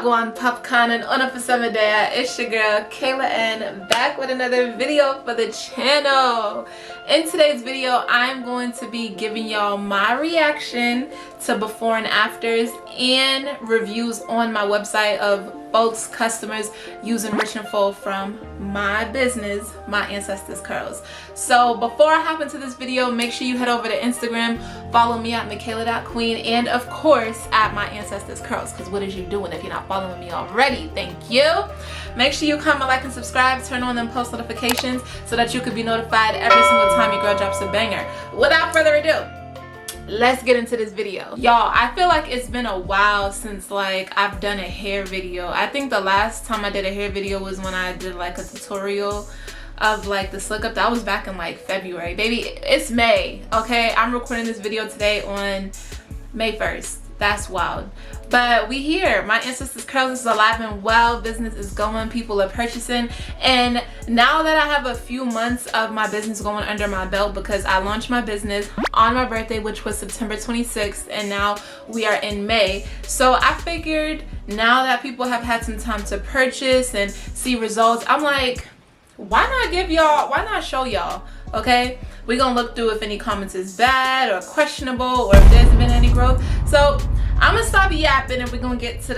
Wagwan Popcorn and Una Pasamedea. It's your girl Kayla and back with another video for the channel. In today's video, I'm going to be giving y'all my reaction to before and afters and reviews on my website of folks, customers using Rich and Full from my business, My Ancestors Curls. So before I hop into this video, make sure you head over to Instagram, follow me at Michaela.Queen, and of course at My Ancestors Curls, because what is you doing if you're not following me already? Thank you. Make sure you comment, like, and subscribe, turn on them post notifications so that you could be notified every single time your girl drops a banger. Without further ado, let's get into this video. Y'all, I feel like it's been a while since I've done a hair video. I think the last time I did a hair video was when I did a tutorial of the slick up. That was back in February. Baby, it's May, okay? I'm recording this video today on May 1st. That's wild. But we here. My Ancestors Curls is alive and well. Business is going. People are purchasing. And now that I have a few months of my business going under my belt, because I launched my business on my birthday, which was September 26th, and now we are in May. So I figured now that people have had some time to purchase and see results, I'm like, why not show y'all? Okay, we're gonna look through if any comments is bad or questionable or if there's been any growth. So I'm gonna stop yapping and we're gonna get to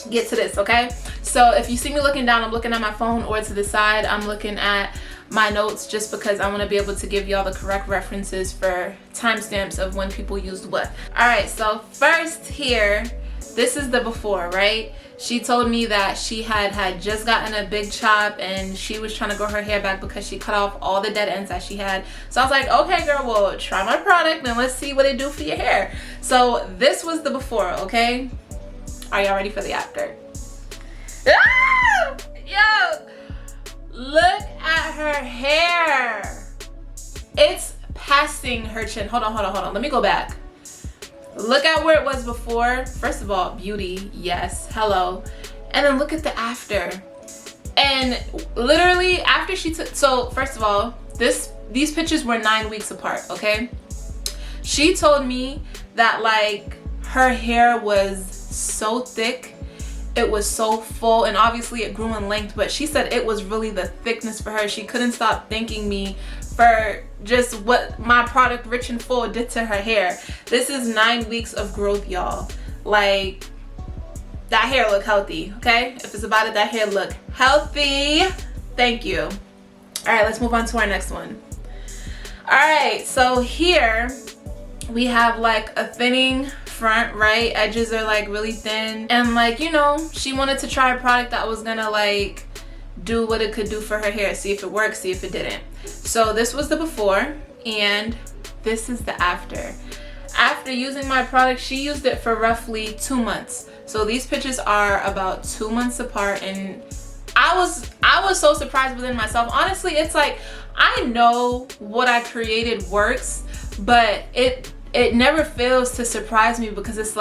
this, okay? So if you see me looking down, I'm looking at my phone, or to the side, I'm looking at my notes, just because I want to be able to give y'all the correct references for timestamps of when people used what. All right, so first here, this is the before, right? She told me that she had just gotten a big chop and she was trying to grow her hair back because she cut off all the dead ends that she had. So I was like, okay girl, well try my product and let's see what it do for your hair. So this was the before, okay? Are y'all ready for the after? Ah! Yo! Look at her hair. It's passing her chin. Hold on. Let me go back. Look at where it was before. First of all, beauty, yes, hello. And then look at the after. And literally after she took, so first of all, these pictures were 9 weeks apart, okay? She told me that her hair was so thick, it was so full, and obviously it grew in length, but she said it was really the thickness for her. She couldn't stop thanking me for just what my product Rich and Full did to her hair. This is 9 weeks of growth, y'all. That hair look healthy, okay? If it's about it, that hair look healthy. Thank you. All right, let's move on to our next one. All right, so here we have a thinning front, right? Edges are really thin, and you know, she wanted to try a product that was gonna do what it could do for her hair, see if it works, see if it didn't. So this was the before and this is the after. After using my product, she used it for roughly 2 months. So these pictures are about 2 months apart, and I was so surprised within myself. Honestly, it's I know what I created works, but it never fails to surprise me, because it's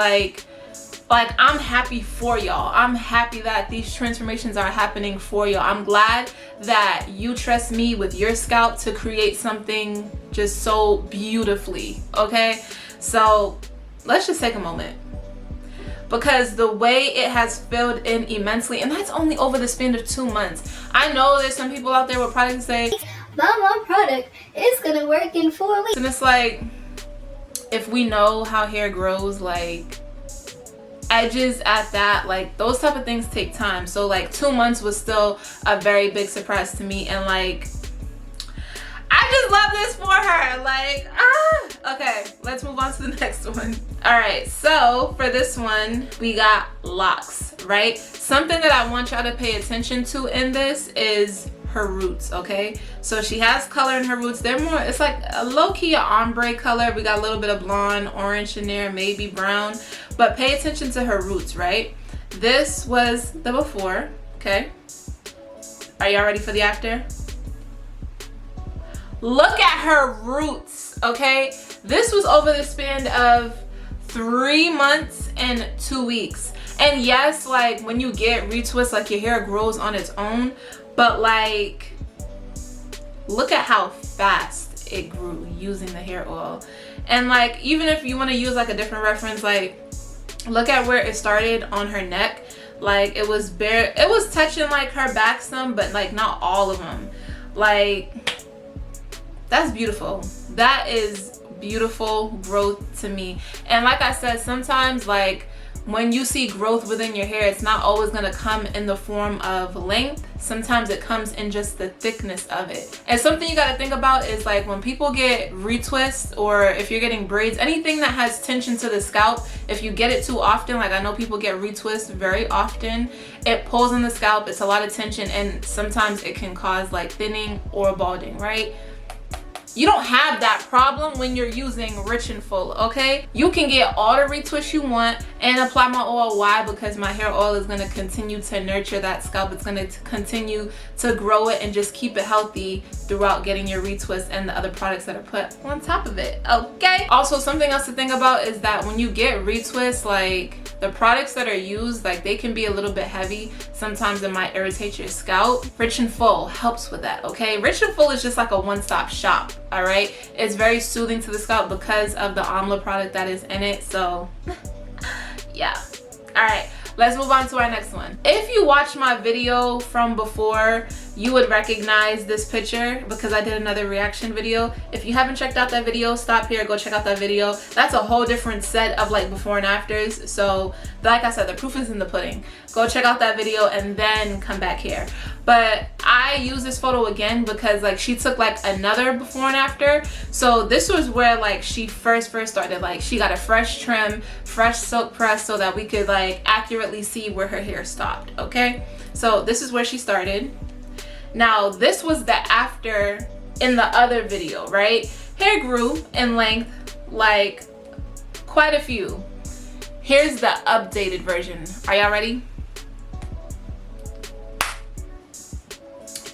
I'm happy for y'all. I'm happy that these transformations are happening for y'all. I'm glad that you trust me with your scalp to create something just so beautifully, okay? So let's just take a moment, because the way it has filled in immensely, and that's only over the span of 2 months. I know there's some people out there with products that say, my product is gonna work in 4 weeks. And it's if we know how hair grows, edges at that, those type of things take time. So 2 months was still a very big surprise to me, and I just love this for her. Okay, let's move on to the next one. All right, so for this one we got locks, right? Something that I want y'all to pay attention to in this is her roots, okay? So she has color in her roots. They're more, it's a low-key ombre color. We got a little bit of blonde, orange in there, maybe brown, but pay attention to her roots, right? This was the before, okay? Are y'all ready for the after? Look at her roots, okay? This was over the span of 3 months and 2 weeks. And yes, when you get retwists, your hair grows on its own, but look at how fast it grew using the hair oil. And even if you want to use a different reference, look at where it started on her neck. Like it was touching like her back some, but like not all of them. Like that's beautiful. That is beautiful growth to me. And like I said, sometimes like when you see growth within your hair, it's not always going to come in the form of length. Sometimes it comes in just the thickness of it. And something you got to think about is like when people get retwists, or if you're getting braids, anything that has tension to the scalp, if you get it too often, like I know people get retwists very often, it pulls in the scalp, it's a lot of tension, and sometimes it can cause like thinning or balding, right? You don't have that problem when you're using Rich and Full, okay? You can get all the retwists you want and apply my oil. Why? Because my hair oil is going to continue to nurture that scalp. It's going to continue to grow it and just keep it healthy throughout getting your retwists and the other products that are put on top of it, okay? Also, something else to think about is that when you get retwists, like the products that are used, like they can be a little bit heavy. Sometimes it might irritate your scalp. Rich and Full helps with that, okay? Rich and Full is just like a one-stop shop, all right? It's very soothing to the scalp because of the Amla product that is in it, so yeah. All right, let's move on to our next one. If you watched my video from before, you would recognize this picture because I did another reaction video. If you haven't checked out that video, stop here, go check out that video. That's a whole different set of like before and afters. So like I said, the proof is in the pudding. Go check out that video and then come back here. But I use this photo again because like she took like another before and after. So this was where like she first started. Like she got a fresh trim, fresh silk press, so that we could like accurately see where her hair stopped, okay? So this is where she started. Now this was the after in the other video, right? Hair grew in length like quite a few. Here's the updated version. Are y'all ready?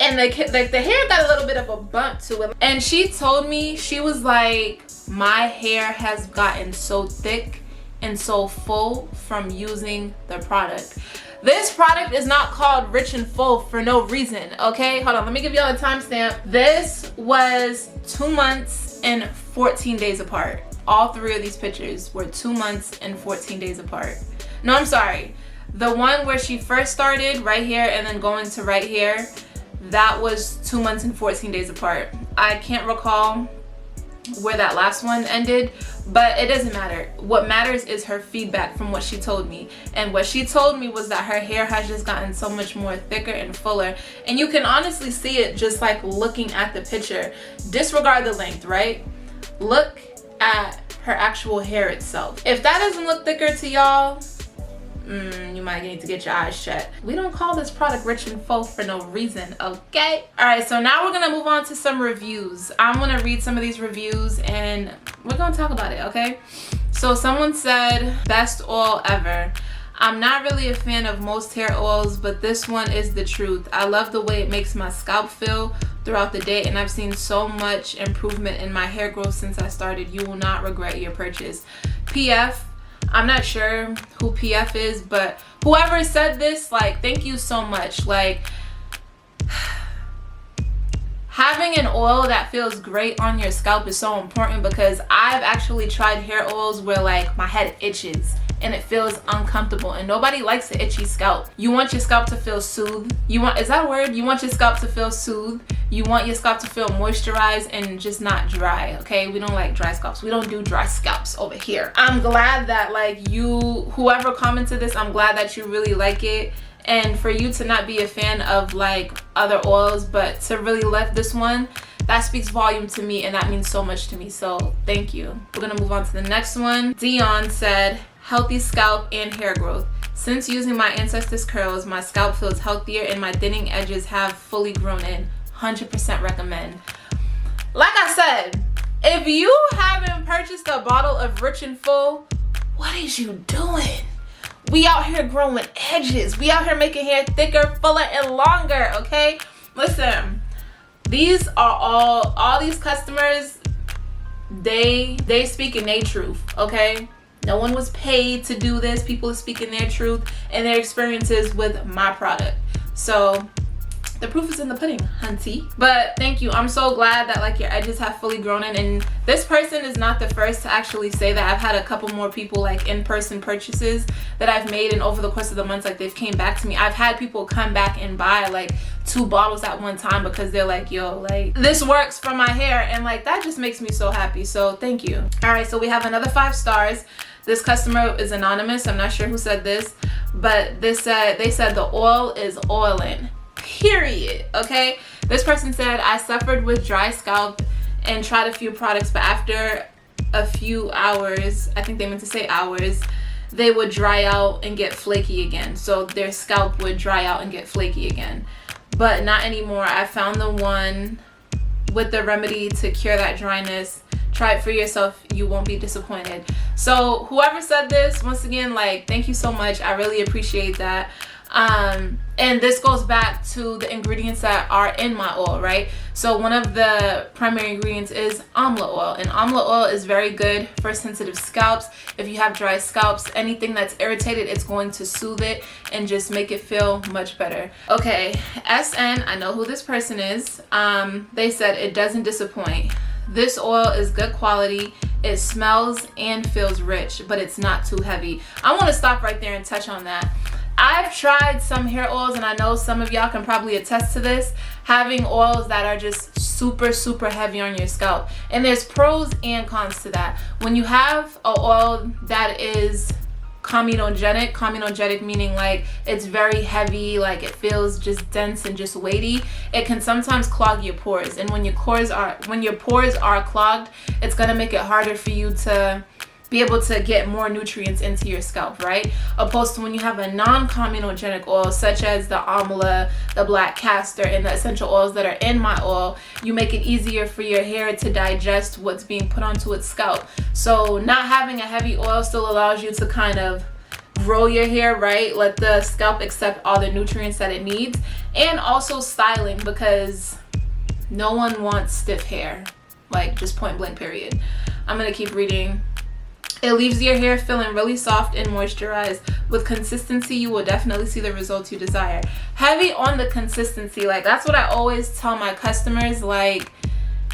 And the hair got a little bit of a bump to it. And she told me, she was like, my hair has gotten so thick and so full from using the product. This product is not called Rich and Full for no reason, okay? Hold on, let me give y'all a timestamp. This was 2 months and 14 days apart. All three of these pictures were 2 months and 14 days apart. No, I'm sorry. The one where she first started right here and then going to right here, that was 2 months and 14 days apart. I can't recall where that last one ended, but it doesn't matter. What matters is her feedback from what she told me. And what she told me was that her hair has just gotten so much more thicker and fuller. And you can honestly see it just like looking at the picture. Disregard the length, right? Look at her actual hair itself. If that doesn't look thicker to y'all, you might need to get your eyes checked. We don't call this product Rich and Full for no reason, okay? All right, so now we're gonna move on to some reviews. I'm gonna read some of these reviews and we're gonna talk about it, okay? So someone said, best oil ever. I'm not really a fan of most hair oils, but this one is the truth. I love the way it makes my scalp feel throughout the day, and I've seen so much improvement in my hair growth since I started. You will not regret your purchase. PF, I'm not sure who PF is, but whoever said this, like, thank you so much. Like, having an oil that feels great on your scalp is so important, because I've actually tried hair oils where like my head itches and it feels uncomfortable, and nobody likes an itchy scalp. You want your scalp to feel soothed. Is that a word? You want your scalp to feel soothed. You want your scalp to feel moisturized and just not dry, okay? We don't like dry scalps. We don't do dry scalps over here. I'm glad that like whoever commented this, I'm glad that you really like it. And for you to not be a fan of like other oils, but to really love this one, that speaks volume to me, and that means so much to me. So thank you. We're gonna move on to the next one. Dion said, healthy scalp and hair growth. Since using my ancestors curls, my scalp feels healthier and my thinning edges have fully grown in. 100% recommend. Like I said, if you haven't purchased a bottle of Rich and Full, what is you doing? We out here growing edges. We out here making hair thicker, fuller, and longer, okay? Listen, these are all these customers, they speak in their truth, okay? No one was paid to do this. People are speaking their truth and their experiences with my product. So the proof is in the pudding, hunty. But thank you. I'm so glad that like your edges have fully grown in. And this person is not the first to actually say that. I've had a couple more people like in-person purchases that I've made, and over the course of the months, like they've came back to me. I've had people come back and buy like 2 bottles at one time because they're like, yo, like this works for my hair, and like that just makes me so happy. So thank you. All right, so we have another 5 stars. This customer is anonymous. I'm not sure who said this, but they said the oil is oiling. Period. Okay, this person said, I suffered with dry scalp and tried a few products, but after a few hours, I think they meant to say hours, they would dry out and get flaky again. So their scalp would dry out and get flaky again, but not anymore. I found the one with the remedy to cure that dryness. Try it for yourself, you won't be disappointed. So whoever said this, once again, like thank you so much. I really appreciate that. And this goes back to the ingredients that are in my oil, right? So one of the primary ingredients is amla oil, and amla oil is very good for sensitive scalps. If you have dry scalps, anything that's irritated, it's going to soothe it and just make it feel much better. Okay, SN, I know who this person is. They said it doesn't disappoint. This oil is good quality. It smells and feels rich, but it's not too heavy. I want to stop right there and touch on that. I've tried some hair oils, and I know some of y'all can probably attest to this, having oils that are just super heavy on your scalp. And there's pros and cons to that. When you have an oil that is comedogenic meaning like it's very heavy, like it feels just dense and just weighty, it can sometimes clog your pores. And when your pores are clogged, it's gonna make it harder for you to be able to get more nutrients into your scalp, right? Opposed to when you have a non-comedogenic oil, such as the amla, the black castor, and the essential oils that are in my oil, you make it easier for your hair to digest what's being put onto its scalp. So not having a heavy oil still allows you to kind of grow your hair, right? Let the scalp accept all the nutrients that it needs. And also styling, because no one wants stiff hair, like just point blank period. I'm gonna keep reading. It leaves your hair feeling really soft and moisturized. With consistency, you will definitely see the results you desire. Heavy on the consistency, like that's what I always tell my customers, like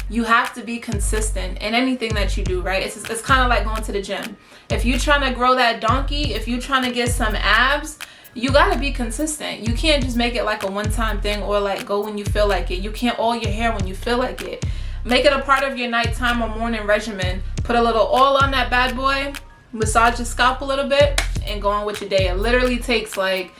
you have to be consistent in anything that you do, right? It's kind of like going to the gym. If you're trying to grow that donkey, if you're trying to get some abs, you gotta be consistent. You can't just make it like a one-time thing, or like go when you feel like it. You can't oil your hair when you feel like it. Make it a part of your nighttime or morning regimen. Put a little oil on that bad boy, massage your scalp a little bit, and go on with your day. It literally takes like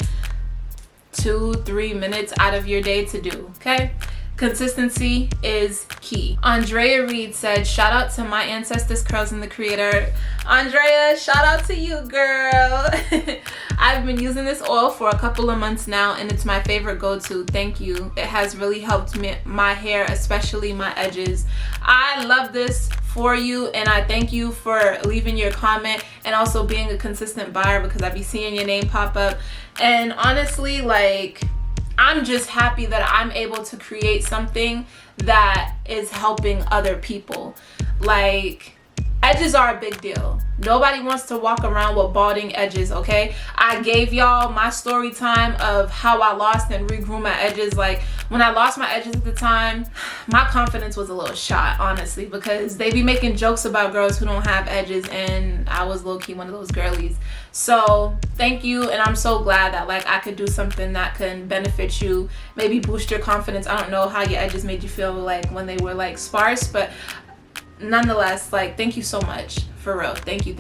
2-3 minutes out of your day to do, okay? Consistency is key. Andrea Reed said, shout out to my ancestors curls and the creator. Andrea, shout out to you, girl. I've been using this oil for a couple of months now, and it's my favorite go-to. Thank you. It has really helped my hair, especially my edges. I love this for you, and I thank you for leaving your comment and also being a consistent buyer, because I be seeing your name pop up. And honestly, like, I'm just happy that I'm able to create something that is helping other people. Like, edges are a big deal. Nobody wants to walk around with balding edges, okay? I gave y'all my story time of how I lost and regrew my edges. Like, when I lost my edges at the time, my confidence was a little shot, honestly, because they be making jokes about girls who don't have edges, and I was low-key one of those girlies. So thank you, and I'm so glad that like I could do something that can benefit you, maybe boost your confidence. I don't know how your edges made you feel like when they were like sparse, but nonetheless, like, thank you so much, for real. Thank you.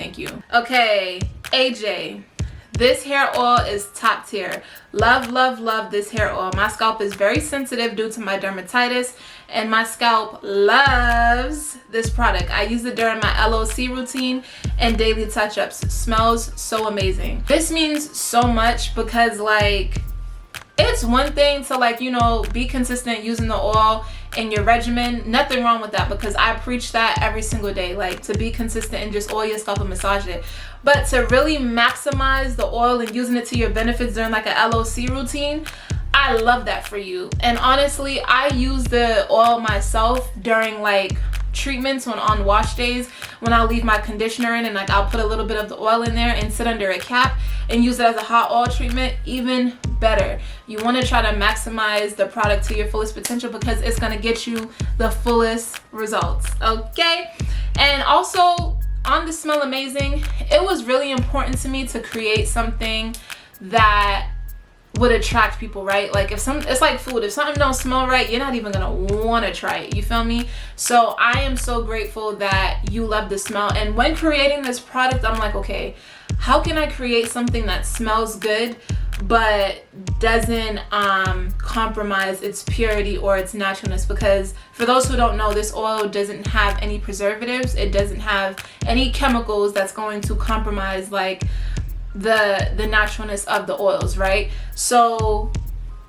Okay, AJ, this hair oil is top tier. Love this hair oil. My scalp is very sensitive due to my dermatitis, and my scalp loves this product. I use it during my LOC routine and daily touch-ups. Smells so amazing. This means so much, because like, it's one thing to like, you know, be consistent using the oil in your regimen. Nothing wrong with that, because I preach that every single day, like to be consistent and just oil your scalp and massage it. But to really maximize the oil and using it to your benefits during like a LOC routine, I love that for you. And honestly, I use the oil myself during like treatments on wash days when I'll leave my conditioner in, and like I'll put a little bit of the oil in there and sit under a cap and use it as a hot oil treatment, even better. You want to try to maximize the product to your fullest potential because it's going to get you the fullest results, okay? And also on the Smell Amazing, it was really important to me to create something that would attract people, right? Like it's like food. If something don't smell right, you're not even gonna want to try it, you feel me? So I am so grateful that you love the smell. And when creating this product, I'm like, okay, how can I create something that smells good but doesn't compromise its purity or its naturalness? Because for those who don't know, this oil doesn't have any preservatives. It doesn't have any chemicals that's going to compromise like the naturalness of the oils, right? So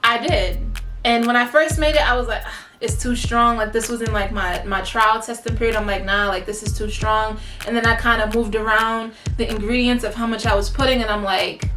I did, and when I first made it, I was like, it's too strong. Like this was in like my trial testing period. I'm like, nah, like this is too strong. And then I kind of moved around the ingredients of how much I was putting, and I'm like,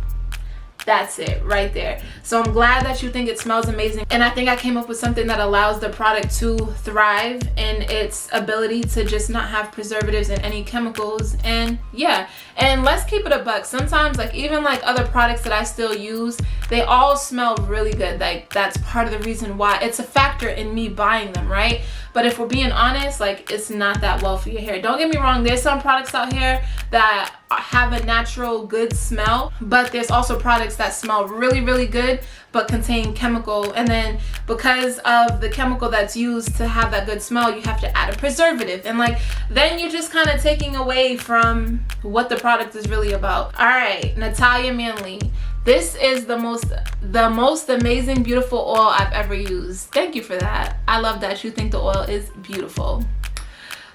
that's it right there. So I'm glad that you think it smells amazing, and I think I came up with something that allows the product to thrive in its ability to just not have preservatives and any chemicals. And yeah, and let's keep it a buck. Sometimes like even like other products that I still use, they all smell really good. Like that's part of the reason why it's a factor in me buying them, right? But if we're being honest, like it's not that well for your hair. Don't get me wrong, there's some products out here that have a natural good smell, but there's also products that smell really, really good but contain chemical, and then because of the chemical that's used to have that good smell, you have to add a preservative, and like then you're just kind of taking away from what the product is really about. All right, Natalia Manley, this is the most amazing, beautiful oil I've ever used. Thank you for that. I love that you think the oil is beautiful.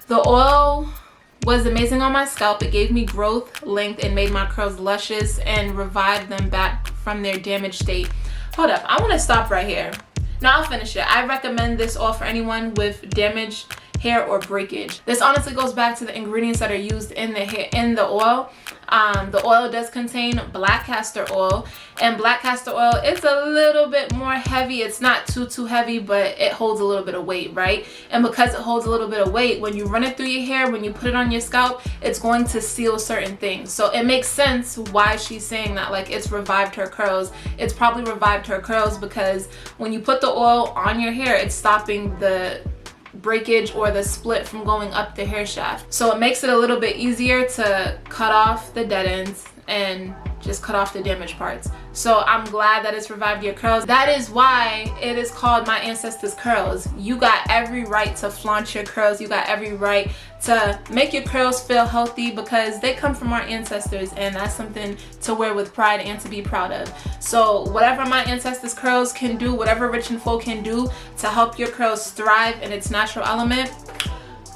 The oil was amazing on my scalp. It gave me growth, length, and made my curls luscious and revived them back from their damaged state. Hold up, I want to stop right here. Now I'll finish it. I recommend this oil for anyone with damaged hair or breakage. This honestly goes back to the ingredients that are used in the oil. The oil does contain black castor oil, and black castor oil is a little bit more heavy. It's not too heavy, but it holds a little bit of weight, right? And because it holds a little bit of weight, when you run it through your hair, when you put it on your scalp, it's going to seal certain things. So it makes sense why she's saying that, like, it's revived her curls. It's probably revived her curls because when you put the oil on your hair, it's stopping the breakage or the split from going up the hair shaft. So it makes it a little bit easier to cut off the dead ends and just cut off the damaged parts. So I'm glad that it's revived your curls. That is why it is called My Ancestors Curls. You got every right to flaunt your curls. You got every right to make your curls feel healthy because they come from our ancestors, and that's something to wear with pride and to be proud of. So whatever My Ancestors Curls can do, whatever Rich and Full can do to help your curls thrive in its natural element,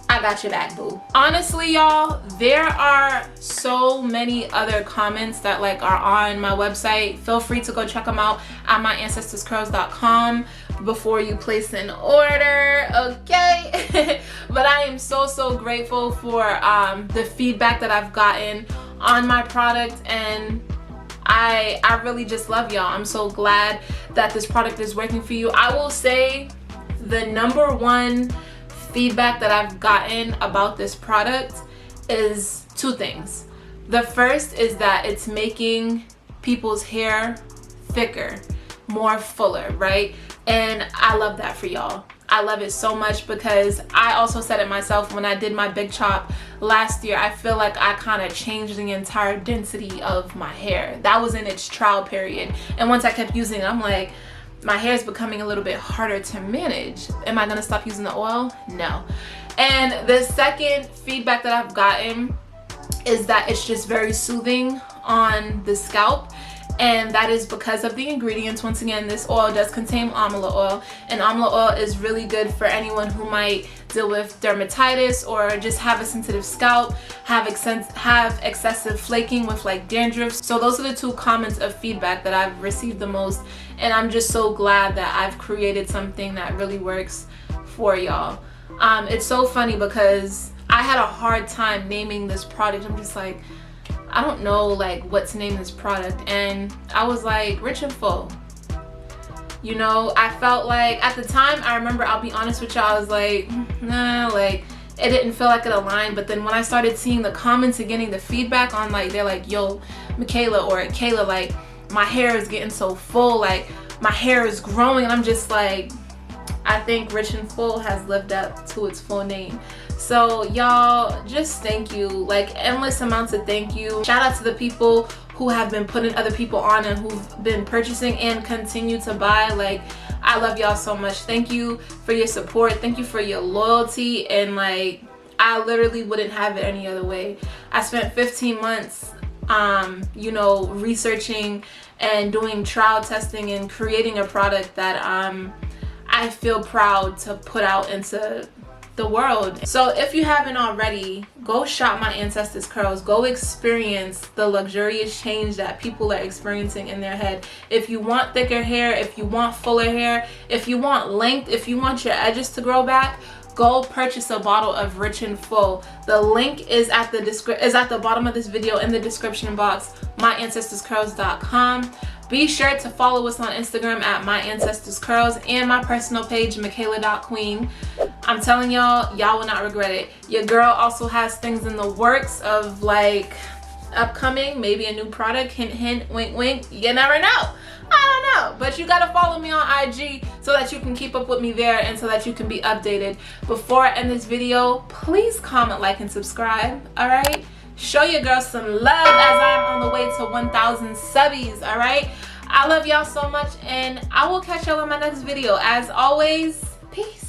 I got your back, boo. Honestly, y'all, there are so many other comments that like are on my website. Feel free to go check them out at myancestorscurls.com before you place an order, okay? But I am so grateful for the feedback that I've gotten on my product, and I really just love y'all. I'm so glad that this product is working for you. I will say the number one feedback that I've gotten about this product is two things. The first is that it's making people's hair thicker, more fuller, right? And I love that for y'all. I love it so much because I also said it myself when I did my big chop last year. I feel like I kind of changed the entire density of my hair. That was in its trial period. And once I kept using it, I'm like, my hair is becoming a little bit harder to manage. Am I gonna stop using the oil? No. And the second feedback that I've gotten is that it's just very soothing on the scalp, and that is because of the ingredients. Once again, this oil does contain amla oil, and amla oil is really good for anyone who might deal with dermatitis or just have a sensitive scalp, have excessive flaking with like dandruff. So those are the two comments of feedback that I've received the most, and I'm just so glad that I've created something that really works for y'all. It's so funny because I had a hard time naming this product. I'm just like, I don't know like what to name this product, and I was like, Rich and Full. You know, I felt like at the time, I remember, I'll be honest with y'all, I was like, nah, like it didn't feel like it aligned. But then when I started seeing the comments and getting the feedback on, like, they're like, yo, Michaela or Kayla, like, my hair is getting so full, like my hair is growing, and I'm just like, I think Rich and Full has lived up to its full name. So y'all, just thank you, like endless amounts of thank you. Shout out to the people who have been putting other people on and who've been purchasing and continue to buy. Like, I love y'all so much. Thank you for your support. Thank you for your loyalty. And like, I literally wouldn't have it any other way. I spent 15 months you know, researching and doing trial testing and creating a product that I feel proud to put out into the world. So if you haven't already, go shop My Ancestors Curls. Go experience the luxurious change that people are experiencing in their head. If you want thicker hair, if you want fuller hair, if you want length, if you want your edges to grow back, go purchase a bottle of Rich and Full. The link is at the bottom of this video in the description box, myancestorscurls.com. Be sure to follow us on Instagram at myancestorscurls and my personal page, michaela.queen. I'm telling y'all, y'all will not regret it. Your girl also has things in the works of like upcoming, maybe a new product, hint hint, wink wink, you never know. I don't know, but you gotta follow me on IG so that you can keep up with me there and so that you can be updated. Before I end this video, please comment, like, and subscribe, all right? Show your girl some love as I'm on the way to 1,000 subbies, all right? I love y'all so much, and I will catch y'all in my next video. As always, peace.